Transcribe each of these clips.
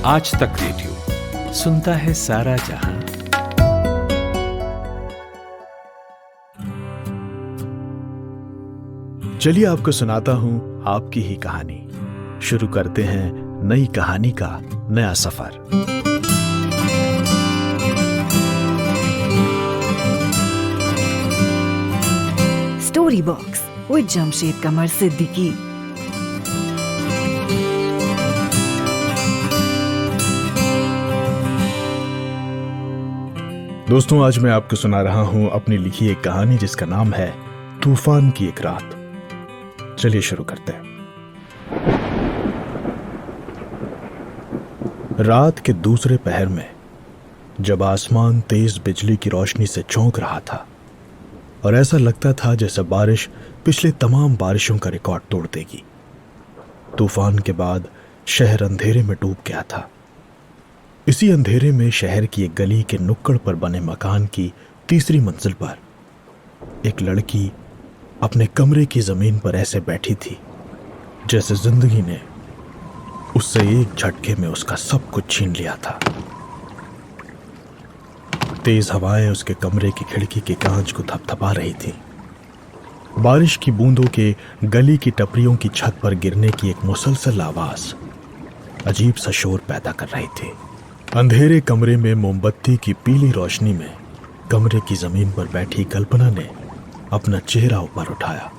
आज तक रेडियो सुनता है सारा जहां। चलिए आपको सुनाता हूं आपकी ही कहानी। शुरू करते हैं नई कहानी का नया सफर। स्टोरी बॉक्स विद जमशेद कमर सिद्दीकी। दोस्तों, आज मैं आपको सुना रहा हूं अपनी लिखी एक कहानी जिसका नाम है तूफान की एक रात। चलिए शुरू करते हैं। रात के दूसरे पहर में जब आसमान तेज बिजली की रोशनी से चौंक रहा था और ऐसा लगता था जैसे बारिश पिछले तमाम बारिशों का रिकॉर्ड तोड़ देगी, तूफान के बाद शहर अंधेरे में डूब गया था। इसी अंधेरे में शहर की एक गली के नुक्कड़ पर बने मकान की तीसरी मंजिल पर एक लड़की अपने कमरे की जमीन पर ऐसे बैठी थी जैसे जिंदगी ने उससे एक झटके में उसका सब कुछ छीन लिया था। तेज हवाएं उसके कमरे की खिड़की के कांच को थपथपा रही थी। बारिश की बूंदों के गली की टपरियों की छत पर गिरने की एक मुसलसल आवाज अजीब सा शोर पैदा कर रही थी। अंधेरे कमरे में मोमबत्ती की पीली रोशनी में कमरे की जमीन पर बैठी कल्पना ने अपना चेहरा ऊपर उठाया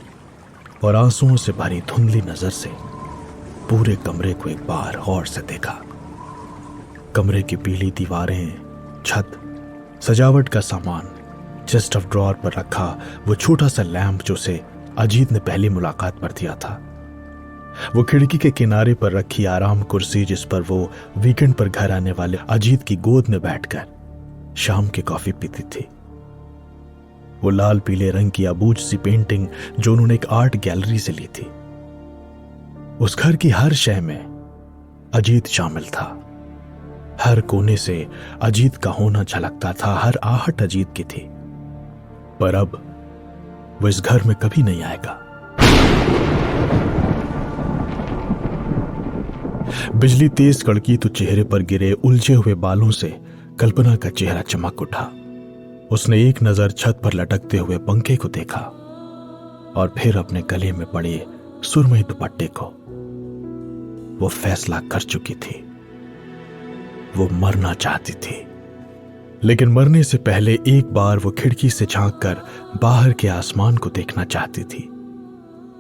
और आंसुओं से भरी धुंधली नजर से पूरे कमरे को एक बार गौर से देखा। कमरे की पीली दीवारें, छत, सजावट का सामान, चेस्ट ऑफ ड्रॉअर पर रखा वो छोटा सा लैंप जो उसे अजीत ने पहली मुलाकात पर दिया था, वो खिड़की के किनारे पर रखी आराम कुर्सी जिस पर वो वीकेंड पर घर आने वाले अजीत की गोद में बैठकर शाम की कॉफी पीती थी, वो लाल पीले रंग की अबूझ सी पेंटिंग जो उन्होंने एक आर्ट गैलरी से ली थी। उस घर की हर शय में अजीत शामिल था। हर कोने से अजीत का होना झलकता था, हर आहट अजीत की थी। पर अब वो इस घर में कभी नहीं आएगा। बिजली तेज कड़की तो चेहरे पर गिरे उलझे हुए बालों से कल्पना का चेहरा चमक उठा। उसने एक नजर छत पर लटकते हुए पंखे को देखा और फिर अपने गले में पड़े सुरमई दुपट्टे को। वो फैसला कर चुकी थी, वो मरना चाहती थी, लेकिन मरने से पहले एक बार वो खिड़की से झांककर बाहर के आसमान को देखना चाहती थी।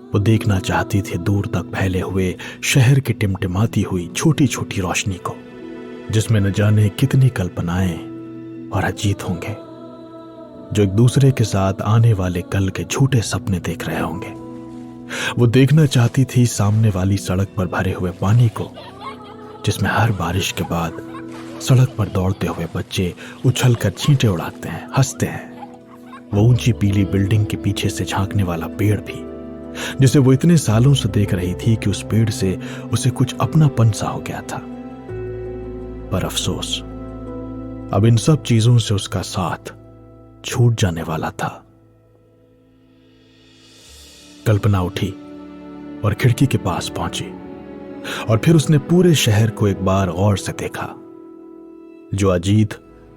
वो देखना चाहती थी दूर तक फैले हुए शहर की टिमटिमाती हुई छोटी छोटी रोशनी को, जिसमें न जाने कितनी कल्पनाएं और अजीत होंगे जो एक दूसरे के साथ आने वाले कल के झूठे सपने देख रहे होंगे। वो देखना चाहती थी सामने वाली सड़क पर भरे हुए पानी को, जिसमें हर बारिश के बाद सड़क पर दौड़ते हुए बच्चे उछलकर छींटे उड़ाते हैं, हंसते हैं। वो ऊंची पीली बिल्डिंग के पीछे से झांकने वाला पेड़ भी, जिसे वो इतने सालों से देख रही थी कि उस पेड़ से उसे कुछ अपनापन सा हो गया था। पर अफसोस, अब इन सब चीजों से उसका साथ छूट जाने वाला था। कल्पना उठी और खिड़की के पास पहुंची और फिर उसने पूरे शहर को एक बार गौर से देखा, जो अजीत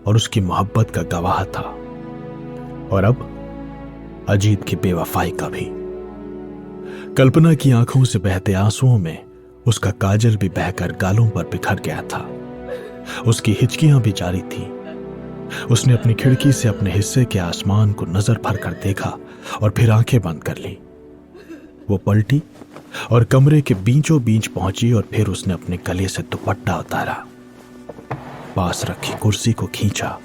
और उसकी मोहब्बत का गवाह था, और अब अजीत की बेवफाई का भी। कल्पना की आंखों से बहते आंसुओं में उसका काजल भी बहकर गालों पर बिखर गया था। उसकी हिचकियां भी जारी थी। उसने अपनी खिड़की से अपने हिस्से के आसमान को नजर भर कर देखा और फिर आंखें बंद कर ली। वो पलटी और कमरे के बीचों बीच पहुंची और फिर उसने अपने गले से दुपट्टा उतारा, पास रखी कुर्सी को खींचा,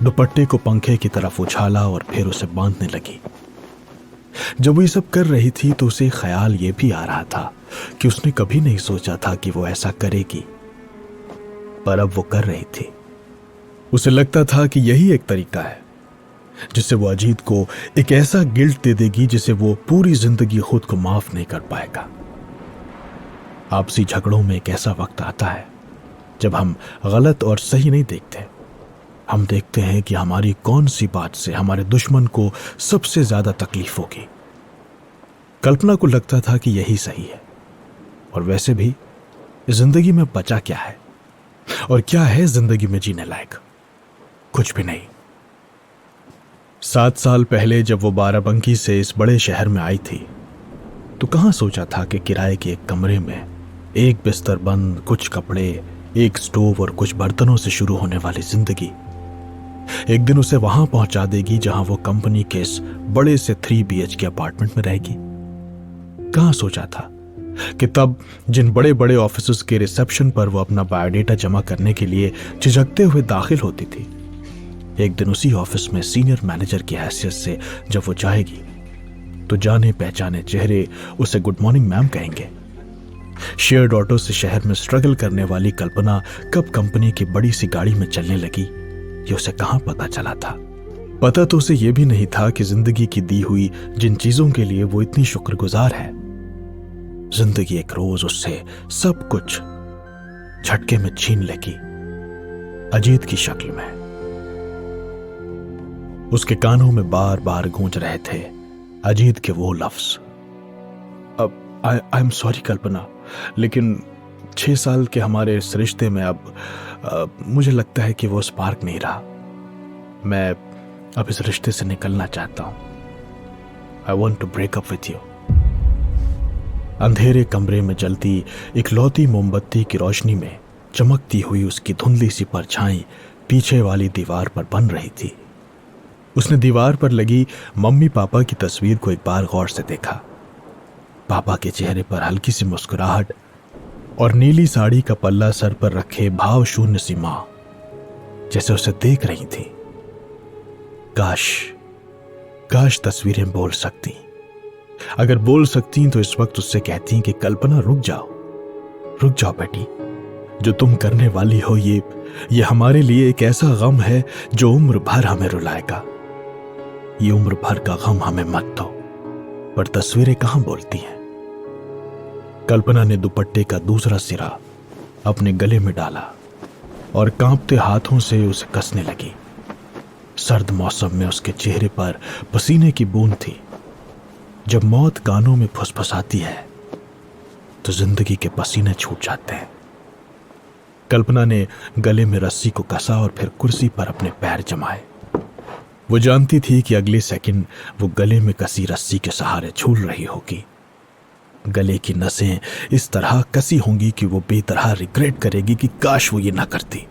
दुपट्टे को पंखे की तरफ उछाला और फिर उसे बांधने लगी। जब वो ये सब कर रही थी तो उसे ख्याल ये भी आ रहा था कि उसने कभी नहीं सोचा था कि वो ऐसा करेगी, पर अब वो कर रही थी। उसे लगता था कि यही एक तरीका है जिससे वो अजीत को एक ऐसा गिल्ट दे देगी जिसे वो पूरी जिंदगी खुद को माफ नहीं कर पाएगा। आपसी झगड़ों में एक ऐसा वक्त आता है जब हम गलत और सही नहीं देखते, हम देखते हैं कि हमारी कौन सी बात से हमारे दुश्मन को सबसे ज्यादा तकलीफ होगी। कल्पना को लगता था कि यही सही है, और वैसे भी जिंदगी में बचा क्या है। और क्या है जिंदगी में जीने लायक? कुछ भी नहीं। 7 साल पहले जब वो बाराबंकी से इस बड़े शहर में आई थी तो कहां सोचा था कि किराए के एक कमरे में एक बिस्तर बंद, कुछ कपड़े, एक स्टोव और कुछ बर्तनों से शुरू होने वाली जिंदगी एक दिन उसे वहां पहुंचा देगी जहां वो कंपनी के इस बड़े से 3 BHK अपार्टमेंट में रहेगी। कहां सोचा था कि तब जिन बड़े बड़े ऑफिसर्स के रिसेप्शन पर वो अपना बायोडेटा जमा करने के लिए झिझकते हुए दाखिल होती थी, एक दिन उसी ऑफिस में सीनियर मैनेजर की हैसियत से जब वो जाएगी तो जाने पहचाने चेहरे उसे गुड मॉर्निंग मैम कहेंगे। शेयर्ड ऑटो से शहर में स्ट्रगल करने वाली कल्पना कब कंपनी की बड़ी सी गाड़ी में चलने लगी, ये उसे कहां पता चला था। पता तो उसे यह भी नहीं था कि जिंदगी की दी हुई जिन चीजों के लिए वो इतनी शुक्रगुजार है, जिंदगी एक रोज उससे सब कुछ झटके में छीन लेगी, अजीत की शक्ल में। उसके कानों में बार बार गूंज रहे थे अजीत के वो लफ्ज, आई एम सॉरी कल्पना, लेकिन 6 साल के हमारे इस रिश्ते में अब मुझे लगता है कि वो स्पार्क नहीं रहा। मैं अब इस रिश्ते से निकलना चाहता हूं। I want to break up with you. अंधेरे कमरे में जलती इकलौती मोमबत्ती की रोशनी में चमकती हुई उसकी धुंधली सी परछाई पीछे वाली दीवार पर बन रही थी। उसने दीवार पर लगी मम्मी पापा की तस्वीर को एक बार गौर से देखा। पापा के चेहरे पर हल्की सी मुस्कुराहट और नीली साड़ी का पल्ला सर पर रखे भाव शून्य सी मां जैसे उसे देख रही थी। काश तस्वीरें बोल सकती। अगर बोल सकती तो इस वक्त उससे कहती कि कल्पना रुक जाओ बेटी, जो तुम करने वाली हो ये हमारे लिए एक ऐसा गम है जो उम्र भर हमें रुलाएगा। ये उम्र भर का गम हमें मत दो। पर तस्वीरें कहां बोलती हैं। कल्पना ने दुपट्टे का दूसरा सिरा अपने गले में डाला और कांपते हाथों से उसे कसने लगी। सर्द मौसम में उसके चेहरे पर पसीने की बूंद थी। जब मौत कानों में फुसफुसाती है तो जिंदगी के पसीने छूट जाते हैं। कल्पना ने गले में रस्सी को कसा और फिर कुर्सी पर अपने पैर जमाए। वो जानती थी कि अगले सेकंड वो गले में कसी रस्सी के सहारे झूल रही होगी। गले की नसें इस तरह कसी होंगी कि वो बेतरह रिग्रेट करेगी कि काश वो ये ना करती।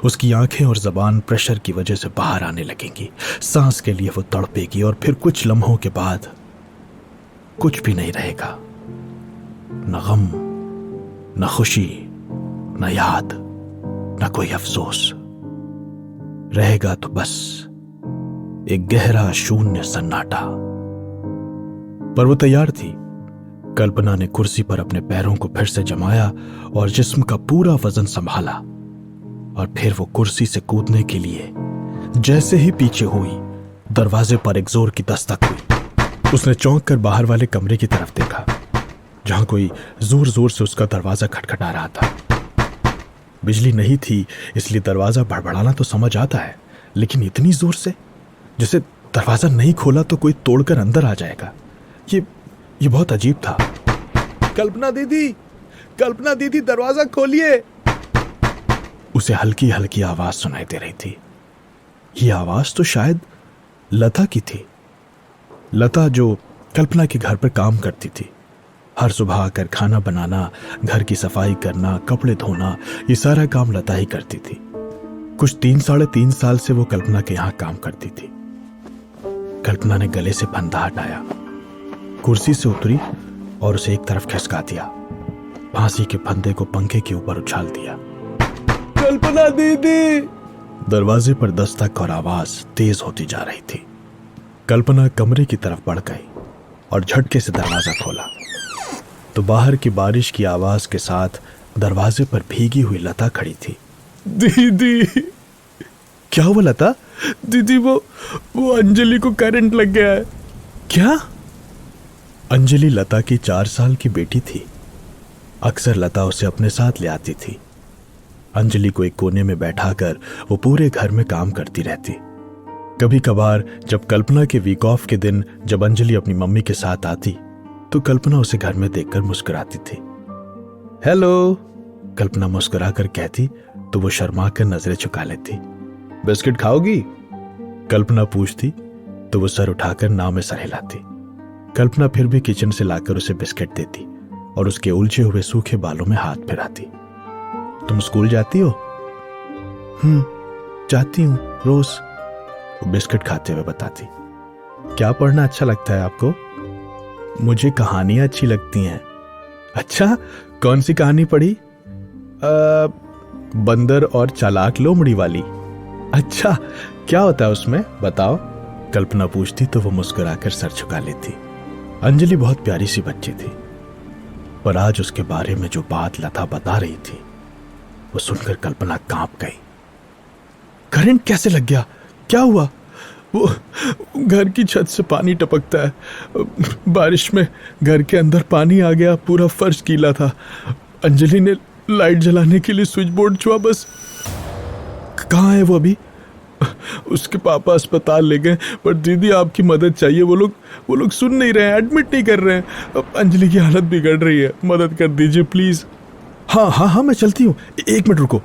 उसकी आंखें और जबान प्रेशर की वजह से बाहर आने लगेंगी। सांस के लिए वो तड़पेगी और फिर कुछ लम्हों के बाद कुछ भी नहीं रहेगा। न गम, न खुशी, न याद, न कोई अफसोस। रहेगा तो बस एक गहरा शून्य सन्नाटा। पर वो तैयार थी। कल्पना ने कुर्सी पर अपने पैरों को फिर से जमाया और जिस्म का पूरा वजन संभाला और फिर वो कुर्सी से कूदने के लिए जैसे ही पीछे हुई, दरवाजे पर एक जोर की दस्तक हुई। उसने चौंक कर बाहर वाले कमरे की तरफ देखा जहां कोई जोर जोर से उसका दरवाजा खटखटा रहा था। बिजली नहीं थी इसलिए दरवाजा बड़बड़ाना तो समझ आता है, लेकिन इतनी जोर से जैसे दरवाजा नहीं खोला तो कोई तोड़कर अंदर आ जाएगा। ये बहुत अजीब था। कल्पना दीदी दरवाजा खोलिए। उसे हल्की हल्की आवाज सुनाई दे रही थी। ये आवाज तो शायद लता की थी। लता जो कल्पना के घर पर काम करती थी। हर सुबह आकर खाना बनाना, घर की सफाई करना, कपड़े धोना, ये सारा काम लता ही करती थी। कुछ 3-3.5 साल से वो कल्पना के यहां काम करती थी। कल्पना ने गले से फंदा हटाया, कुर्सी से उतरी और उसे एक तरफ खिसका दिया। फांसी के फंदे को पंखे के ऊपर उछाल दिया। कल्पना दीदी! दरवाजे पर दस्तक और आवाज तेज होती जा रही थी। कल्पना कमरे की तरफ बढ़ गई और झटके से दरवाजा खोला तो बाहर की बारिश की आवाज के साथ दरवाजे पर भीगी हुई लता खड़ी थी। दीदी! क्या हुआ लता? दीदी वो अंजलि को करंट लग गया है। क्या? अंजलि लता की 4 साल की बेटी थी। अक्सर लता उसे अपने साथ ले आती थी। अंजलि को एक कोने में बैठाकर वो पूरे घर में काम करती रहती। कभी कभार जब कल्पना के वीक ऑफ के दिन जब अंजलि अपनी मम्मी के साथ आती तो कल्पना उसे घर में देखकर मुस्कुराती थी। हेलो, कल्पना मुस्कुराकर कहती तो वो शर्मा कर नजरें झुका लेती। बिस्किट खाओगी? कल्पना पूछती तो वो सर उठाकर नाव में सर हिलाती। कल्पना फिर भी किचन से लाकर उसे बिस्किट देती और उसके उलझे हुए सूखे बालों में हाथ फिराती। तुम स्कूल जाती हो? जाती हूं रोज, वो बिस्किट खाते हुए बताती। क्या पढ़ना अच्छा लगता है आपको? मुझे कहानियां अच्छी लगती हैं। अच्छा, कौन सी कहानी पढ़ी? बंदर और चालाक लोमड़ी वाली। अच्छा, क्या होता है उसमें, बताओ? कल्पना पूछती तो वो मुस्कुराकर सर झुका लेती। अंजलि बहुत प्यारी सी बच्ची थी, पर आज उसके बारे में जो बात लता बता रही थी वो सुनकर कल्पना कांप गई। करंट कैसे लग गया? क्या हुआ? वो घर की छत से पानी टपकता है। बारिश में घर के अंदर पानी आ गया, पूरा फर्श गीला था। अंजलि ने लाइट जलाने के लिए स्विच बोर्ड छुआ, बस। कहाँ है वो अभी? उसके पापा अस्पताल ले गए, पर दीदी आपकी मदद चाहिए। वो लोग सुन नहीं रहे हैं, एडमिट नहीं कर रहे हैं। अंजलि की हालत बिगड़ रही है, मदद कर दीजिए प्लीज। हाँ, मैं चलती हूँ, 1 मिनट रुको।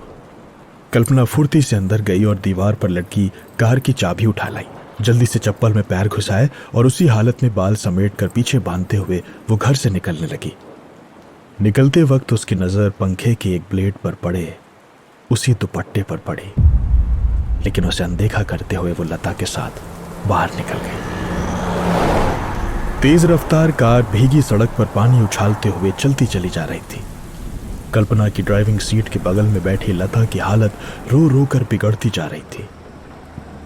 कल्पना फुर्ती से अंदर गई और दीवार पर लटकी कार की चाबी उठा लाई। जल्दी से चप्पल में पैर घुसाए और उसी हालत में बाल समेट कर पीछे बांधते हुए वो घर से निकलने लगी। निकलते वक्त उसकी नजर पंखे के एक ब्लेड पर पड़े, उसी दुपट्टे पर पड़ी, लेकिन उसे अनदेखा करते हुए वो लता के साथ बाहर निकल गई। तेज रफ्तार कार भीगी सड़क पर पानी उछालते हुए चलती चली जा रही थी। कल्पना की ड्राइविंग सीट के बगल में बैठी लता की हालत रो रो कर बिगड़ती जा रही थी।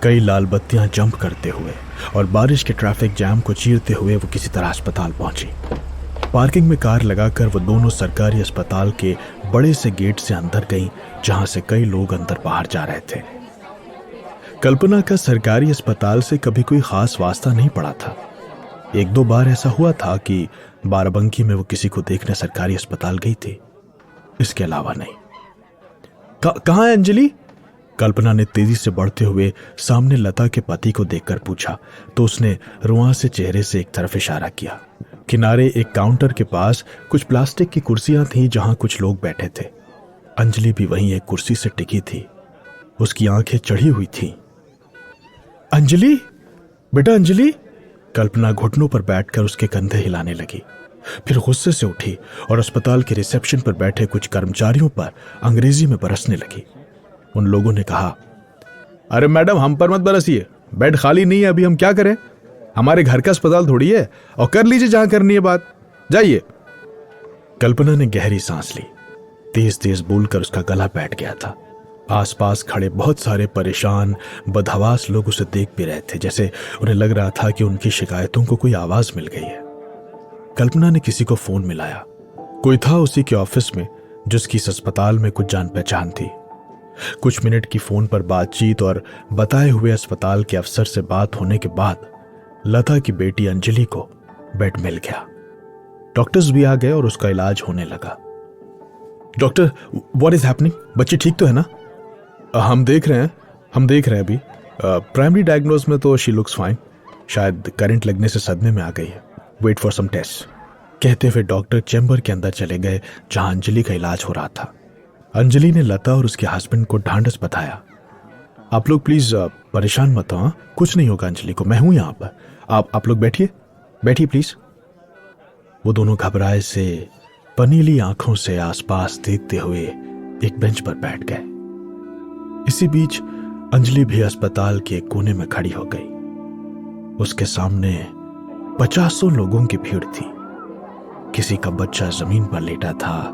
कई लाल बत्तियां जंप करते हुए और बारिश के ट्रैफिक जैम को चीरते हुए वो किसी तरह अस्पताल पहुंची। पार्किंग में कार लगाकर वो दोनों सरकारी अस्पताल के बड़े से गेट से अंदर गईं, जहां से कई लोग अंदर बाहर जा रहे थे। कल्पना का सरकारी अस्पताल से कभी कोई खास वास्ता नहीं पड़ा था। 1-2 बार ऐसा हुआ था कि बाराबंकी में वो किसी को देखने सरकारी अस्पताल गई थी, इसके अलावा नहीं। कहाँ है अंजलि? कल्पना ने तेजी से बढ़ते हुए सामने लता के पति को देखकर पूछा तो उसने रुआं से चेहरे से एक तरफ इशारा किया। किनारे एक काउंटर के पास कुछ प्लास्टिक की कुर्सियां थीं जहां कुछ लोग बैठे थे। अंजलि भी वहीं एक कुर्सी से टिकी थी, उसकी आंखें चढ़ी हुई थीं। अंजलि, बेटा अंजलि। कल्पना घुटनों पर बैठकर उसके कंधे हिलाने लगी, फिर गुस्से से उठी और अस्पताल के रिसेप्शन पर बैठे कुछ कर्मचारियों पर अंग्रेजी में बरसने लगी। उन लोगों ने कहा, अरे मैडम, हम पर मत बरसिए, बेड खाली नहीं है, अभी हम क्या करें? हमारे घर का अस्पताल थोड़ी है, और कर लीजिए जहां करनी है बात, जाइए। कल्पना ने गहरी सांस ली। तेज तेज बोलकर उसका गला बैठ गया था। आसपास खड़े बहुत सारे परेशान बदहवास लोग उसे देख भी रहे थे, जैसे उन्हें लग रहा था कि उनकी शिकायतों को कोई आवाज मिल गई है। कल्पना ने किसी को फोन मिलाया। कोई था उसी के ऑफिस में जिसकी इस अस्पताल में कुछ जान पहचान थी। कुछ मिनट की फोन पर बातचीत और बताए हुए अस्पताल के अफसर से बात होने के बाद लता की बेटी अंजलि को बेड मिल गया। डॉक्टर्स भी आ गए और उसका इलाज होने लगा। Doctor, what is happening? बच्ची ठीक तो है ना? हम देख रहे हैं अभी। प्राइमरी डायग्नोज में तो शी लुक्स फाइन, शायद करंट लगने से सदमे में आ गई है। Wait for some test. कहते हुए डॉक्टर चैम्बर के अंदर चले गए जहां अंजलि का इलाज हो रहा था। अंजलि ने लता और उसके हस्बैंड को ढांढस बताया, आप लोग प्लीज परेशान मत हो, कुछ नहीं होगा अंजलि को, मैं हूं यहां पर। आप लोग बैठिए प्लीज। वो दोनों घबराए से पनीली आंखों से आसपास देखते हुए एक बेंच पर बैठ गए। इसी बीच अंजलि भी अस्पताल के एक कोने में खड़ी हो गई। उसके सामने 50 लोगों की भीड़ थी। किसी का बच्चा जमीन पर लेटा था,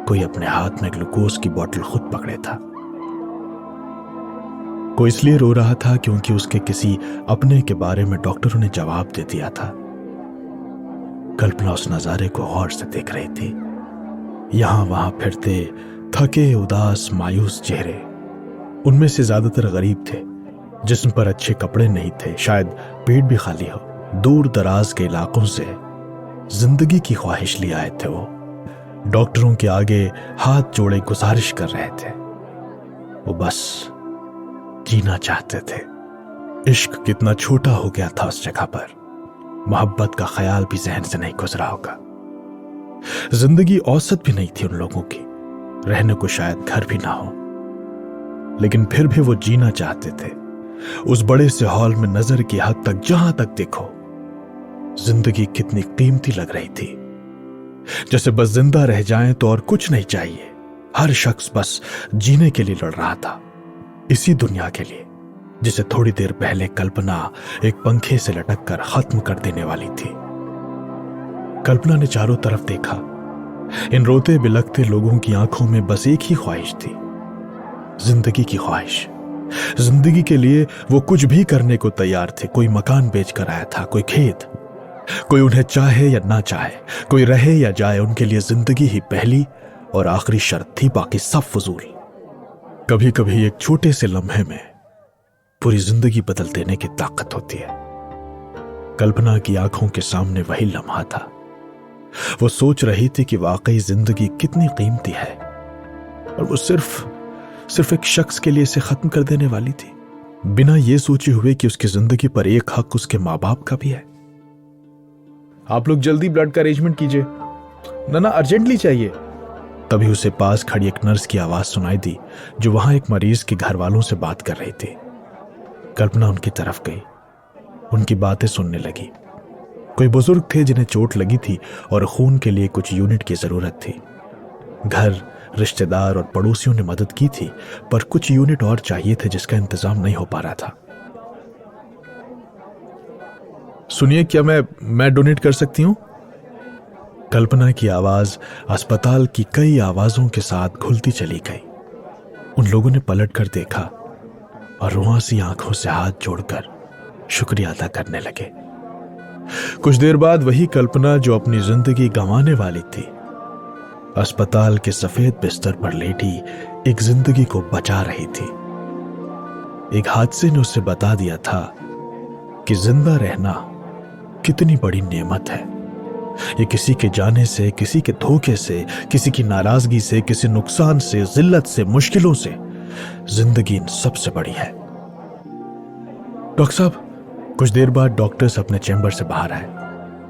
कोई अपने हाथ में ग्लूकोज की बोतल खुद पकड़े था। कोई इसलिए रो रहा था क्योंकि उसके किसी अपने के बारे में डॉक्टरों ने जवाब दे दिया था। कल्पना उस नजारे को गौर से देख रही थी। यहां वहां फिरते थके उदास मायूस चेहरे, उनमें से ज्यादातर गरीब थे, जिस्म पर अच्छे कपड़े नहीं थे, शायद पेट भी खाली हो। दूर दराज के इलाकों से जिंदगी की ख्वाहिश लिए आए थे। वो डॉक्टरों के आगे हाथ जोड़े गुजारिश कर रहे थे। वो बस जीना चाहते थे। इश्क कितना छोटा हो गया था उस जगह पर, मोहब्बत का ख्याल भी जहन से नहीं गुजरा होगा। जिंदगी औसत भी नहीं थी उन लोगों की। रहने को शायद घर भी ना हो, लेकिन फिर भी वो जीना चाहते थे उस बड़े से हॉल में नजर की हद तक जहां तक देखो जिंदगी कितनी कीमती लग रही थी। जैसे बस जिंदा रह जाएं तो और कुछ नहीं चाहिए। हर शख्स बस जीने के लिए लड़ रहा था, इसी दुनिया के लिए जिसे थोड़ी देर पहले कल्पना एक पंखे से लटक कर खत्म कर देने वाली थी। कल्पना ने चारों तरफ देखा। इन रोते बिलखते लोगों की आंखों में बस एक ही ख्वाहिश थी, जिंदगी की ख्वाहिश। जिंदगी के लिए वो कुछ भी करने को तैयार थे। कोई मकान बेच कर आया था, कोई खेत, कोई उन्हें चाहे या ना चाहे, कोई रहे या जाए, उनके लिए जिंदगी ही पहली और आखिरी शर्त थी, बाकी सब फजूल। कभी कभी एक छोटे से लम्हे में पूरी जिंदगी बदल देने की ताकत होती है। कल्पना की आंखों के सामने वही लम्हा था। वो सोच रही थी कि वाकई जिंदगी कितनी कीमती है और वो सिर्फ एक शख्स के लिए इसे खत्म कर देने वाली थी, बिना ये सोचे हुए कि उसकी जिंदगी पर एक हक उसके मां बाप का भी है। आप लोग जल्दी ब्लड का अरेंजमेंट कीजिए, ना अर्जेंटली चाहिए। तभी उसे पास खड़ी एक नर्स की आवाज सुनाई दी, जो वहां एक मरीज के घर वालों से बात कर रही थी। कल्पना उनकी तरफ गई, उनकी बातें सुनने लगी। कोई बुजुर्ग थे जिन्हें चोट लगी थी और खून के लिए कुछ यूनिट की जरूरत थी। घर, रिश्तेदार और पड़ोसियों ने मदद की थी, पर कुछ यूनिट और चाहिए थे जिसका इंतजाम नहीं हो पा रहा था। सुनिए, क्या मैं डोनेट कर सकती हूं? कल्पना की आवाज अस्पताल की कई आवाजों के साथ घुलती चली गई। उन लोगों ने पलट कर देखा और रुआंसी आंखों से हाथ जोड़कर शुक्रिया अदा करने लगे। कुछ देर बाद वही कल्पना जो अपनी जिंदगी गंवाने वाली थी, अस्पताल के सफेद बिस्तर पर लेटी एक जिंदगी को बचा रही थी। एक हादसे ने उसे बता दिया था कि जिंदा रहना कितनी बड़ी नेमत है। ये किसी के जाने से, किसी के धोखे से, किसी की नाराजगी से, किसी नुकसान से, जिल्लत से, मुश्किलों से, जिंदगी इन सबसे बड़ी है। डॉक्टर साहब, कुछ देर बाद डॉक्टर्स अपने चैम्बर से बाहर आए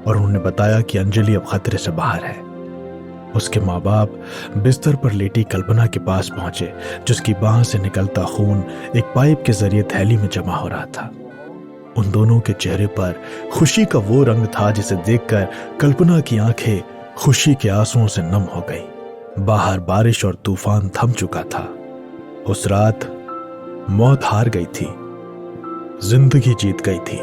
और उन्होंने बताया कि अंजलि अब खतरे से बाहर है। उसके माँ बाप बिस्तर पर लेटी कल्पना के पास पहुंचे, जिसकी बांह से निकलता खून एक पाइप के जरिए थैली में जमा हो रहा था। उन दोनों के चेहरे पर खुशी का वो रंग था जिसे देखकर कल्पना की आंखें खुशी के आंसुओं से नम हो गई। बाहर बारिश और तूफान थम चुका था। उस रात मौत हार गई थी, जिंदगी जीत गई थी।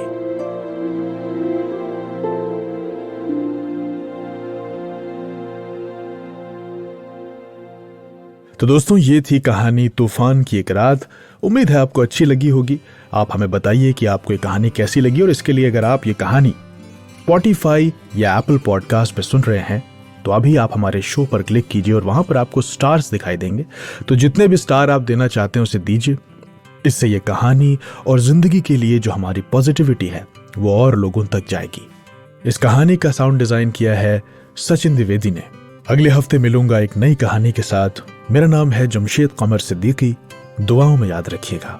तो दोस्तों, ये थी कहानी तूफान की एक रात। उम्मीद है आपको अच्छी लगी होगी। आप हमें बताइए कि आपको ये कहानी कैसी लगी, और इसके लिए अगर आप ये कहानी Spotify या Apple पॉडकास्ट पे सुन रहे हैं तो अभी आप हमारे शो पर क्लिक कीजिए और वहां पर आपको स्टार्स दिखाई देंगे। तो जितने भी स्टार आप देना चाहते हैं उसे दीजिए। इससे ये कहानी और जिंदगी के लिए जो हमारी पॉजिटिविटी है वो और लोगों तक जाएगी। इस कहानी का साउंड डिजाइन किया है सचिन द्विवेदी ने। अगले हफ्ते मिलूंगा एक नई कहानी के साथ। मेरा नाम है जमशेद कमर सिद्दीकी। दुआओं में याद रखिएगा।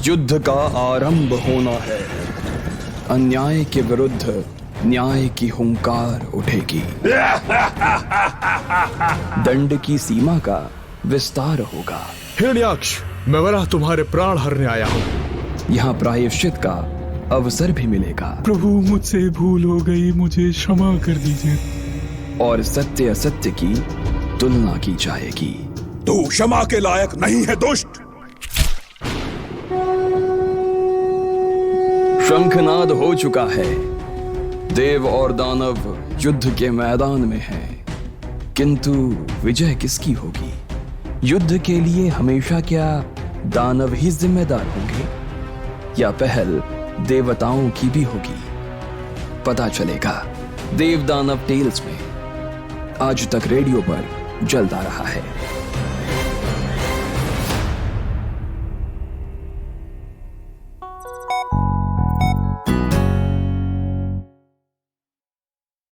युद्ध का आरंभ होना है। अन्याय के विरुद्ध न्याय की हुंकार उठेगी। दंड की सीमा का विस्तार होगा। हिरण्याक्ष, मैं वरा तुम्हारे प्राण हरने आया हूं। यहाँ प्रायश्चित का अवसर भी मिलेगा। प्रभु, मुझसे भूल हो गई, मुझे क्षमा कर दीजिए। और सत्य असत्य की तुलना की जाएगी। तू क्षमा के लायक नहीं है दुष्ट। शंखनाद हो चुका है। देव और दानव युद्ध के मैदान में हैं। किंतु विजय किसकी होगी? युद्ध के लिए हमेशा क्या दानव ही जिम्मेदार होंगे, या पहल देवताओं की भी होगी? पता चलेगा देव दानव टेल्स में। आज तक रेडियो पर चलता रहा है।